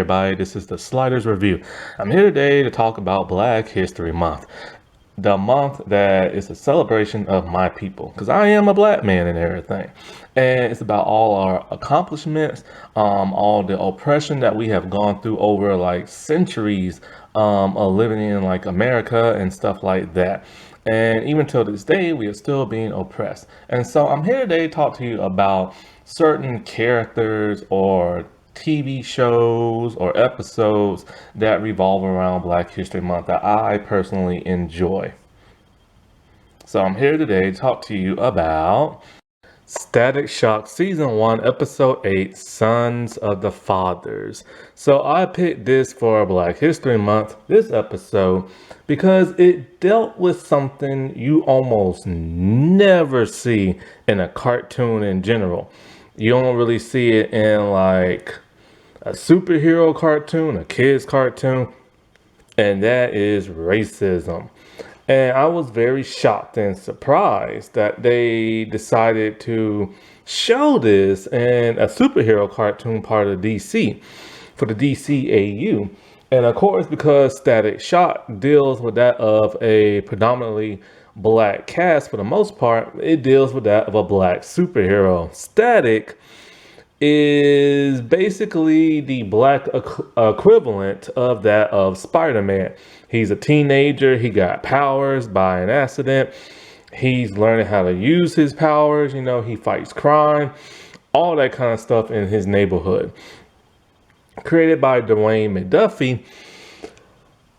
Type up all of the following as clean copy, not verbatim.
everybody, this is the Sliders Review. I'm here today to talk about Black History Month. The month that is a celebration of my people, because I am a black man and everything. And it's about all our accomplishments, all the oppression that we have gone through over like centuries of living in like America and stuff like that. And even till this day, we are still being oppressed. And so I'm here today to talk to you about certain characters or TV shows or episodes that revolve around Black History Month that I personally enjoy. So I'm here today to talk to you about Static Shock Season 1, Episode 8, Sons of the Fathers. So I picked this for Black History Month, this episode, because it dealt with something you almost never see in a cartoon in general. You don't really see it in like a superhero cartoon, a kid's cartoon, and that is racism. And I was very shocked and surprised that they decided to show this in a superhero cartoon part of DC for the DCAU. And of course, because Static Shock deals with that of a predominantly black cast for the most part, it deals with that of a black superhero. Static is basically the black equivalent of that of Spider-Man. He's a teenager. He got powers by an accident. He's learning how to use his powers. You know, he fights crime, all that kind of stuff in his neighborhood. Created by Dwayne McDuffie.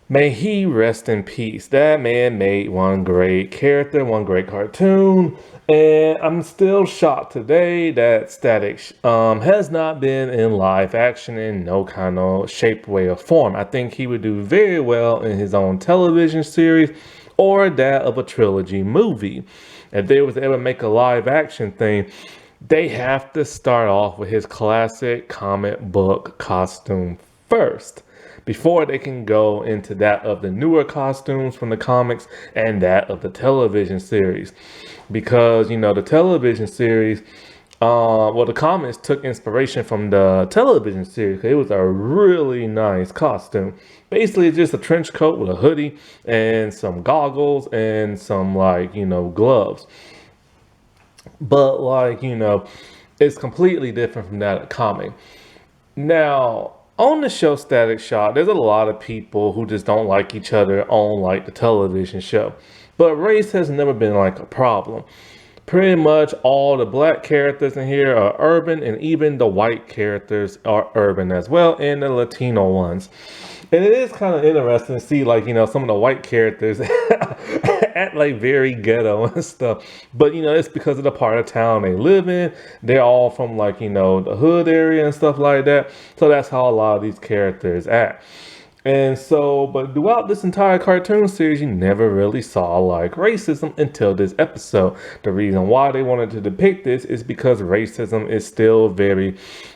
May he rest in peace. That man made one great character, one great cartoon. And I'm still shocked today that Static has not been in live action in no kind of shape, way, or form. I think he would do very well in his own television series or that of a trilogy movie. If they was to ever make a live action thing, they have to start off with his classic comic book costume first, before they can go into that of the newer costumes from the comics and that of the television series. Because, you know, the television series, the comics took inspiration from the television series. It was a really nice costume. Basically, just a trench coat with a hoodie and some goggles and some, like, you know, gloves. But, like, you know, it's completely different from that comic. Now, on the show Static Shock, there's a lot of people who just don't like each other on like the television show. But race has never been like a problem. Pretty much all the black characters in here are urban, and even the white characters are urban as well, and the Latino ones. And it is kind of interesting to see, like, you know, some of the white characters act like very ghetto and stuff. But, you know, it's because of the part of town they live in. They're all from, like, you know, the hood area and stuff like that. So that's how a lot of these characters act. And so, but throughout this entire cartoon series, you never really saw like racism until this episode. The reason why they wanted to depict this is because racism is still very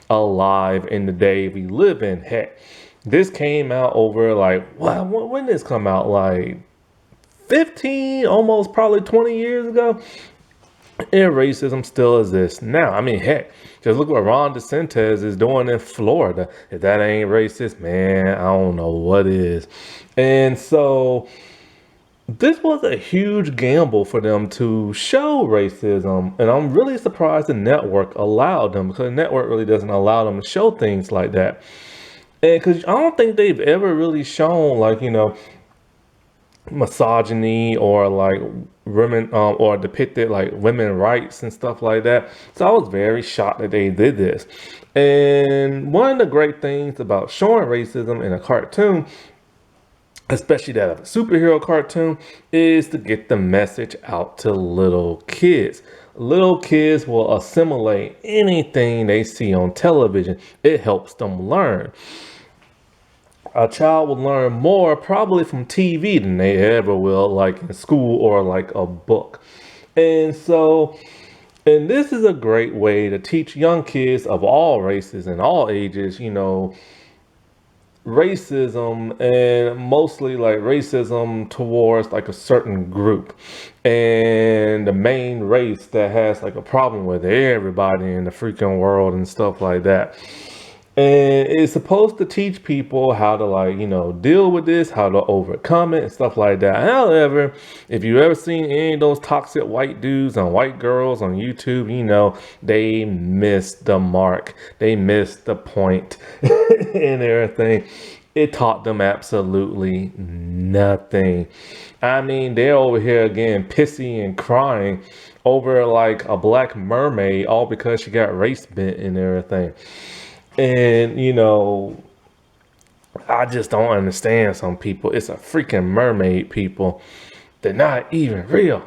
alive in the day we live in. Heck, this came out over like, when did this come out? Like 15, almost probably 20 years ago. And racism still exists now. I mean, heck, just look what Ron DeSantis is doing in Florida. If that ain't racist, man, I don't know what is. And so this was a huge gamble for them to show racism. And I'm really surprised the network allowed them, because the network really doesn't allow them to show things like that. And because I don't think they've ever really shown, like, you know, misogyny or like women or depicted like women rights and stuff like that. So I was very shocked that they did this. And one of the great things about showing racism in a cartoon, especially that of a superhero cartoon, is to get the message out to little kids. Little kids will assimilate anything they see on television. It helps them learn. A child will learn more probably from TV than they ever will like in school or like a book. And so, and this is a great way to teach young kids of all races and all ages, you know, racism, and mostly like racism towards like a certain group, and the main race that has like a problem with everybody in the freaking world and stuff like that. And it's supposed to teach people how to, like, deal with this, how to overcome it and stuff like that. However, if you ever seen any of those toxic white dudes and white girls on YouTube, they missed the mark. They missed the point and everything. It taught them absolutely nothing. I mean, they're over here again pissy and crying over like a black mermaid, all because she got race bent and everything. And I just don't understand some people. It's a freaking mermaid, people. They're not even real.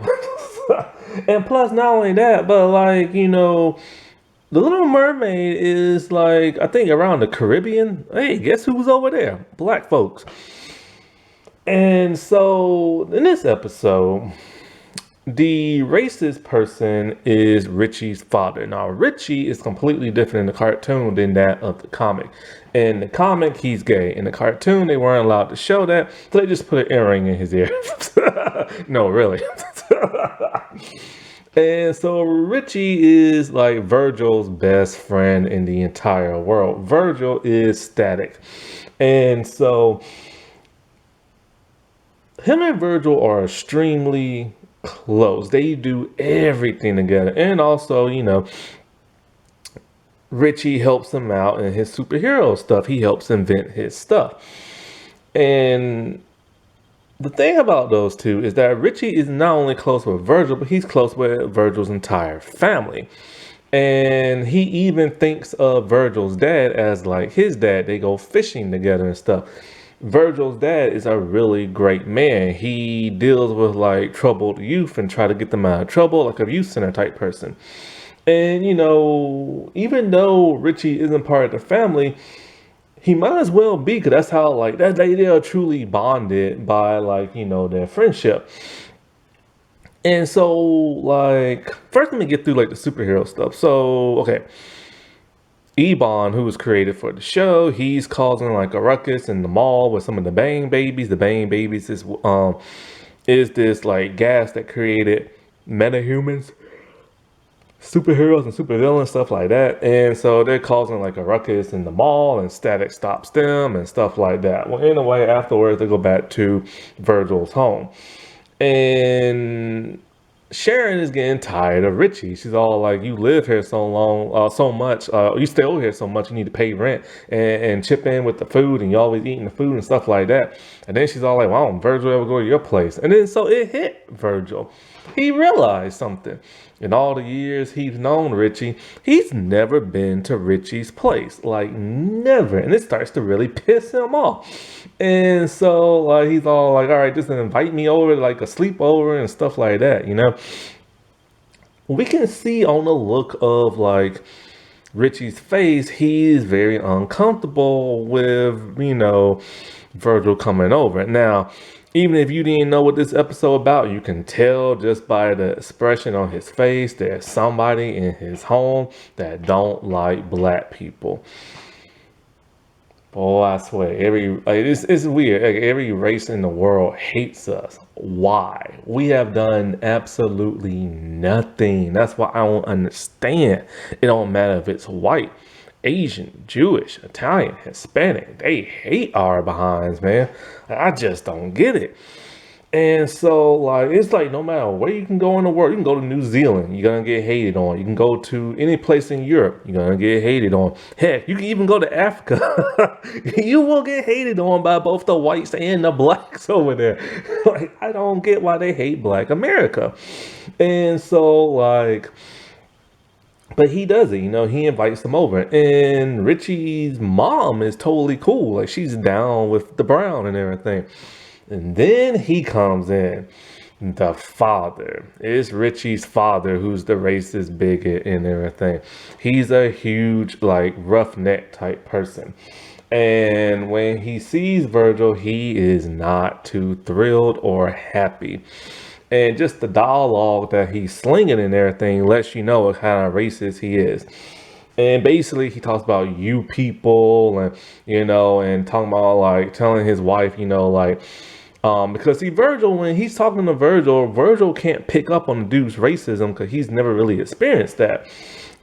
And plus, not only that, but like, the Little Mermaid is like, I think around the Caribbean. Hey, guess who's over there? Black folks. And so in this episode, the racist person is Richie's father. Now, Richie is completely different in the cartoon than that of the comic. In the comic, he's gay. In the cartoon, they weren't allowed to show that, so they just put an earring in his ear. No, really. And so Richie is like Virgil's best friend in the entire world. Virgil is static. And so him and Virgil are extremely close. They do everything together. And also, Richie helps him out in his superhero stuff. He helps invent his stuff. And the thing about those two is that Richie is not only close with Virgil, but he's close with Virgil's entire family. And he even thinks of Virgil's dad as like his dad. They go fishing together and stuff. Virgil's dad is a really great man. He deals with like troubled youth and try to get them out of trouble, like a youth center type person. And even though Richie isn't part of the family, he might as well be, because that's how like that they are truly bonded by like their friendship. And so like first let me get through like the superhero stuff. So okay, Ebon, who was created for the show, he's causing like a ruckus in the mall with some of the Bang Babies. The Bang Babies is this like gas that created metahumans, superheroes and supervillains, stuff like that. And so they're causing like a ruckus in the mall, and Static stops them and stuff like that. Well, anyway, afterwards they go back to Virgil's home. And Sharon is getting tired of Richie. She's all like, you live here so long, so much, you stay over here so much, you need to pay rent and chip in with the food, and you always eating the food and stuff like that. And then she's all like, why don't Virgil ever go to your place? And then so it hit Virgil. He realized something. In all the years he's known Richie, he's never been to Richie's place. Like, never. And it starts to really piss him off. And so he's all like, all right, just invite me over, like a sleepover and stuff like that, We can see on the look of like Richie's face, he's very uncomfortable with, Virgil coming over. Now, even if you didn't know what this episode about, you can tell just by the expression on his face, there's somebody in his home that don't like black people. Oh, I swear, it's weird. Like, every race in the world hates us. Why? We have done absolutely nothing. That's why I don't understand. It don't matter if it's white, Asian, Jewish, Italian, Hispanic. They hate our behinds, man. I just don't get it. And so, like, it's like no matter where you can go in the world, you can go to New Zealand, you're gonna get hated on. You can go to any place in Europe, you're gonna get hated on. Heck, you can even go to Africa. You will get hated on by both the whites and the blacks over there. Like, I don't get why they hate Black America. And so, like, but he does it, he invites them over. And Richie's mom is totally cool. Like, she's down with the brown and everything. And then he comes in. The father. It's Richie's father who's the racist bigot and everything. He's a huge, like, roughneck type person. And when he sees Virgil, he is not too thrilled or happy. And just the dialogue that he's slinging and everything lets you know what kind of racist he is. And basically he talks about you people and, and talking about like telling his wife, because see, Virgil, when he's talking to Virgil can't pick up on the dude's racism because he's never really experienced that.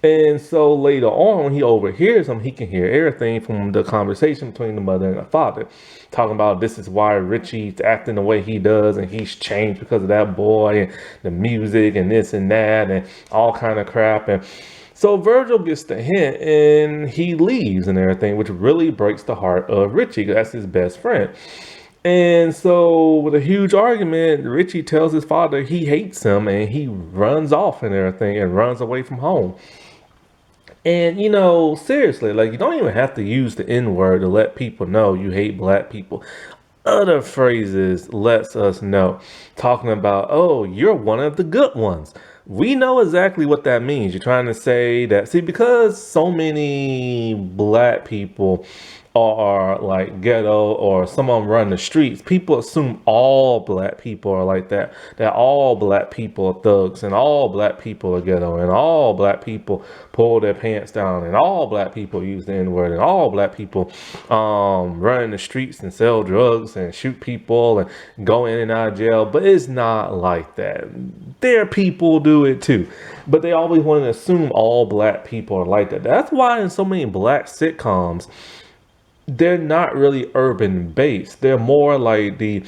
And so later on, when he overhears them, he can hear everything from the conversation between the mother and the father, talking about this is why Richie's acting the way he does, and he's changed because of that boy and the music and this and that and all kind of crap. And so Virgil gets the hint and he leaves and everything, which really breaks the heart of Richie, 'cause that's his best friend. And so, with a huge argument, Richie tells his father he hates him and he runs off and everything and runs away from home. And seriously, like you don't even have to use the N word to let people know you hate black people. Other phrases lets us know, talking about, oh, you're one of the good ones. We know exactly what that means. You're trying to say that, see, because so many black people are like ghetto or some of them run the streets, people assume all black people are like that. That all black people are thugs and all black people are ghetto and all black people pull their pants down and all black people use the N-word and all black people run the streets and sell drugs and shoot people and go in and out of jail. But it's not like that. Their people do it too. But they always want to assume all black people are like that. That's why in so many black sitcoms, they're not really urban based. They're more like the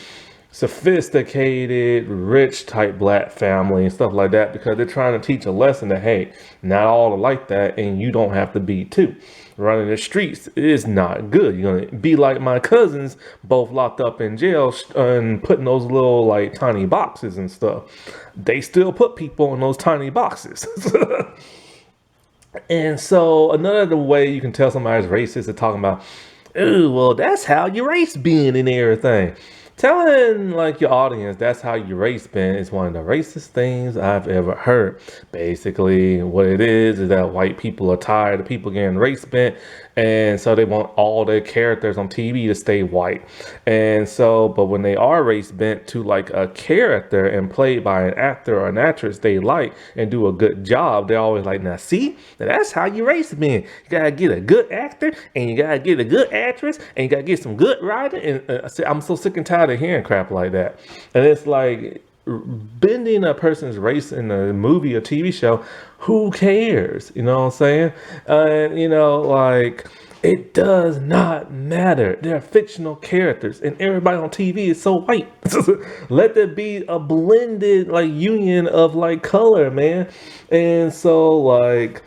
sophisticated, rich type black family and stuff like that, because they're trying to teach a lesson that, hey, not all are like that and you don't have to be too. Running the streets is not good. You're going to be like my cousins, both locked up in jail and putting those little like tiny boxes and stuff. They still put people in those tiny boxes. And so another way you can tell somebody's racist is talking about, ooh, well, that's how your race been and everything. Telling like your audience that's how your race been is one of the racist things I've ever heard. Basically, what it is that white people are tired of people getting race bent, and so they want all their characters on TV to stay white. And so, but when they are race bent to like a character and played by an actor or an actress they like and do a good job, they're always like, now see, that's how your race been. You gotta get a good actor and you gotta get a good actress and you gotta get some good writing. And I'm so sick and tired of hearing crap like that. And it's like bending a person's race in a movie or TV show, who cares? You know what I'm saying? And like, it does not matter. They're fictional characters and everybody on TV is so white. Let there be a blended like union of like color, man. And so like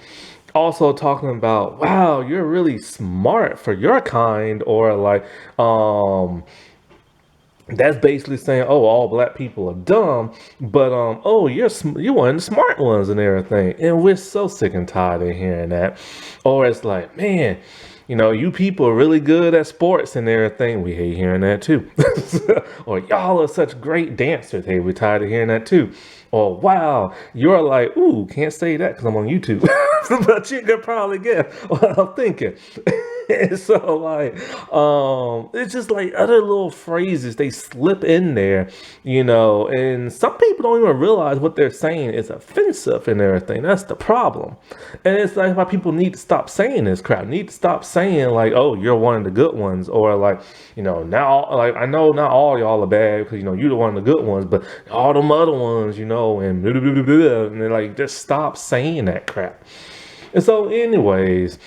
also talking about, wow, you're really smart for your kind, or like that's basically saying, oh, all black people are dumb, but oh, you're one of the smart ones and everything. And we're so sick and tired of hearing that. Or it's like, man, you people are really good at sports and everything. We hate hearing that too. Or y'all are such great dancers. Hey, we're tired of hearing that too. Or wow, you're like, ooh, can't say that because I'm on YouTube. But you could probably get what I'm thinking. And so like, it's just like other little phrases they slip in there, and some people don't even realize what they're saying is offensive and everything. That's the problem. And it's like why people need to stop saying this crap. Need to stop saying like, oh, you're one of the good ones, or like, now like I know not all y'all are bad because you're the one of the good ones, but all them other ones, and blah, blah, blah, blah, and they're like, just stop saying that crap. And so anyways,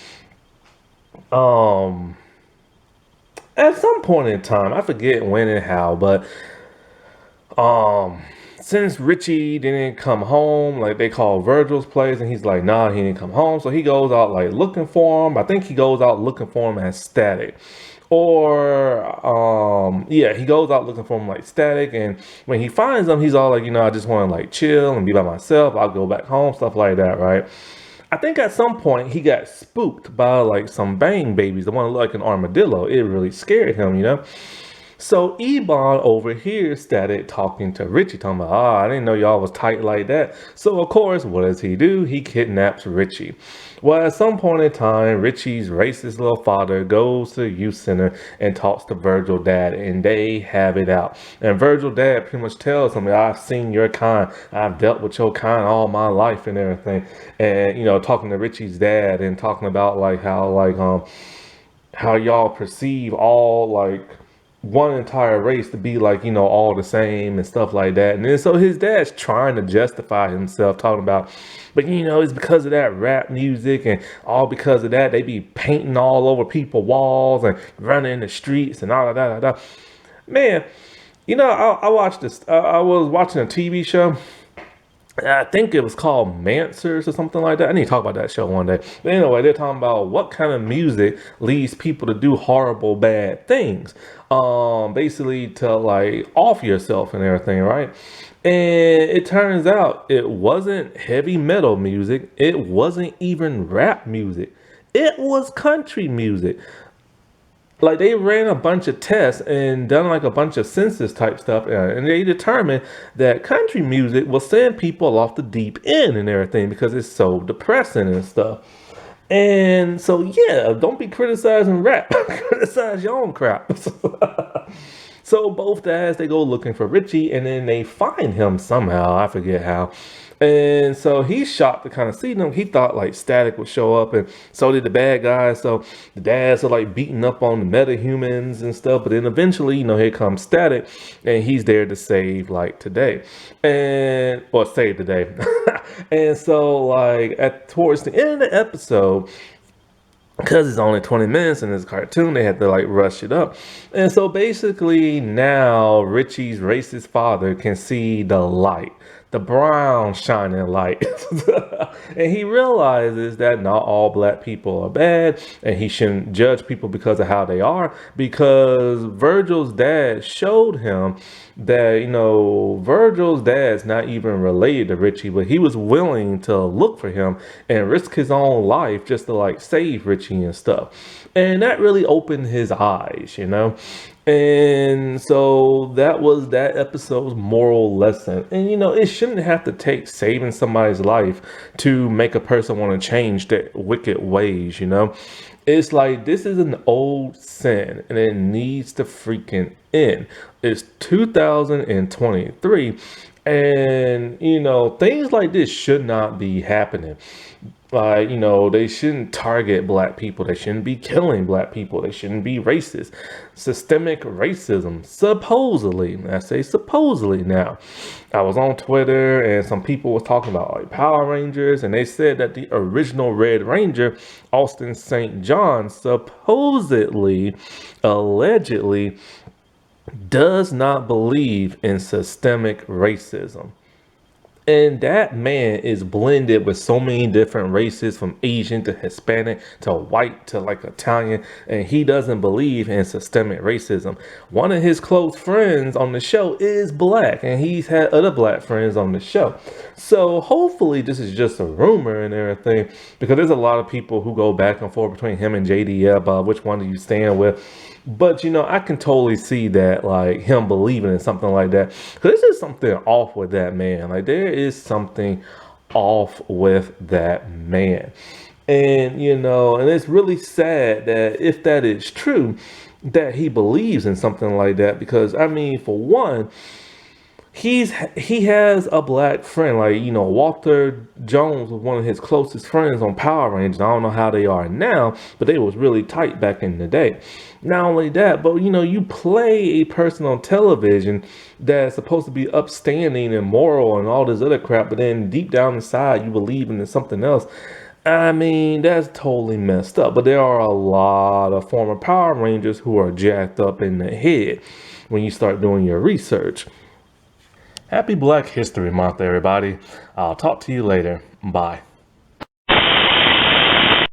at some point in time, I forget when and how, but since Richie didn't come home, like they call Virgil's place and he's like, nah, he didn't come home, so he goes out like looking for him. I think he goes out looking for him as Static, or yeah, he goes out looking for him like Static, and when he finds him, he's all like, I just want to like chill and be by myself, I'll go back home, stuff like that, right? I think at some point he got spooked by like some bang babies, the one that looked like an armadillo. It really scared him. So Ebon over here started talking to Richie, talking about, I didn't know y'all was tight like that. So of course, what does he do? He kidnaps Richie. Well, at some point in time, Richie's racist little father goes to the youth center and talks to Virgil dad, and they have it out. And Virgil dad pretty much tells him, I've seen your kind. I've dealt with your kind all my life and everything. And, talking to Richie's dad and talking about like how y'all perceive all like one entire race to be like, all the same and stuff like that. And then so his dad's trying to justify himself, talking about, but it's because of that rap music, and all because of that they be painting all over people's walls and running in the streets and all of that. Man, I watched this. I was watching a TV show. I think it was called Mansers or something like that. I need to talk about that show one day. But anyway, they're talking about what kind of music leads people to do horrible, bad things. Basically to like off yourself and everything, right? And it turns out it wasn't heavy metal music. It wasn't even rap music. It was country music. Like they ran a bunch of tests and done like a bunch of census type stuff, and they determined that country music will send people off the deep end and everything because it's so depressing and stuff. And so yeah, don't be criticizing rap, criticize your own crap. So both dads, they go looking for Richie, and then they find him somehow. I forget how. And so he's shocked to kind of see them. He thought like Static would show up, and so did the bad guys. So the dads are like beating up on the meta-humans and stuff. But then eventually, here comes Static, and he's there to save like today, or save the day. And so like towards the end of the episode, because it's only 20 minutes in this cartoon, they had to like rush it up. And so basically now Richie's racist father can see the light, the brown shining light. And he realizes that not all black people are bad, and he shouldn't judge people because of how they are, because Virgil's dad showed him that, Virgil's dad's not even related to Richie, but he was willing to look for him and risk his own life just to like save Richie and stuff. And that really opened his eyes, And so that was that episode's moral lesson. And it shouldn't have to take saving somebody's life to make a person want to change their wicked ways, It's like this is an old sin and it needs to freaking end. It's 2023, and things like this should not be happening. Like, they shouldn't target black people. They shouldn't be killing black people. They shouldn't be racist. Systemic racism, supposedly. I say supposedly now. I was on Twitter and some people were talking about like Power Rangers, and they said that the original Red Ranger, Austin St. John, supposedly, allegedly, does not believe in systemic racism. And that man is blended with so many different races, from Asian to Hispanic to white to like Italian, and he doesn't believe in systemic racism. One of his close friends on the show is black, and he's had other black friends on the show. So hopefully this is just a rumor and everything, because there's a lot of people who go back and forth between him and JD, which one do you stand with? But I can totally see that, like him believing in something like that, because there's just something off with that man. Like there is something off with that man, and and it's really sad that if that is true, that he believes in something like that. Because I mean, for one, he has a black friend, like Walter Jones was one of his closest friends on Power Rangers. I don't know how they are now, but they was really tight back in the day. Not only that, but you play a person on television that's supposed to be upstanding and moral and all this other crap, but then deep down inside you believe in something else. I mean, that's totally messed up. But there are a lot of former Power Rangers who are jacked up in the head when you start doing your research. Happy Black History Month, everybody. I'll talk to you later. Bye.